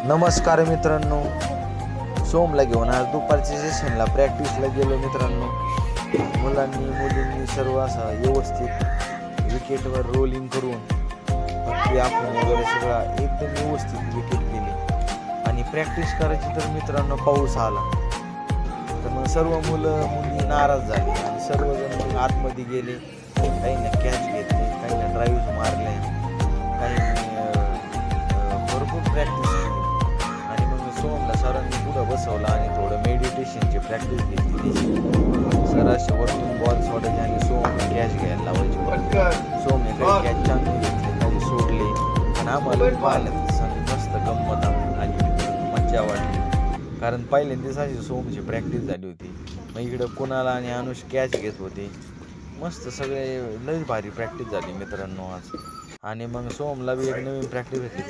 नमस्कार मित्रांनो, सोमला घेऊन आज दुपारच्या सेशनला प्रॅक्टिसला गेलो मित्रांनो. मुलांनी मुलींनी सर्व असं व्यवस्थित विकेटवर रोलिंग करून पट्टी आखून वगैरे सगळा एकदम व्यवस्थित विकेट केली. आणि प्रॅक्टिस करायची तर मित्रांनो पाऊस आला तर मग सर्व मुलं मुली नाराज झाली आणि सर्वजण मग आतमध्ये गेले. काहींना कॅच घेतले, काहींना ड्राईव्ह मारले, काहींनी भरपूर प्रॅक्टिस केली. आणि मग सोमला सरांनी पुढं बसवलं आणि थोडं मेडिटेशनची प्रॅक्टिस घेतली. सर असे वरतून बॉल सोडायचे आणि सोम कॅच घ्यायला लावायचे. सोमने काही कॅच चांगली घेतली, काही सोडले. आणि आम्हाला पाहिलं मस्त गंमत आली, मज्जा वाटली. कारण पहिल्यांदाच अशी सोमची प्रॅक्टिस झाली होती. मग इकडं कुणाला आणि अनुष कॅच घेत होते. मस्त सगळे लई भारी प्रॅक्टिस झाली मित्रांनो आज. आणि मग सोमला बी एक नवीन प्रॅक्टिस भेटली.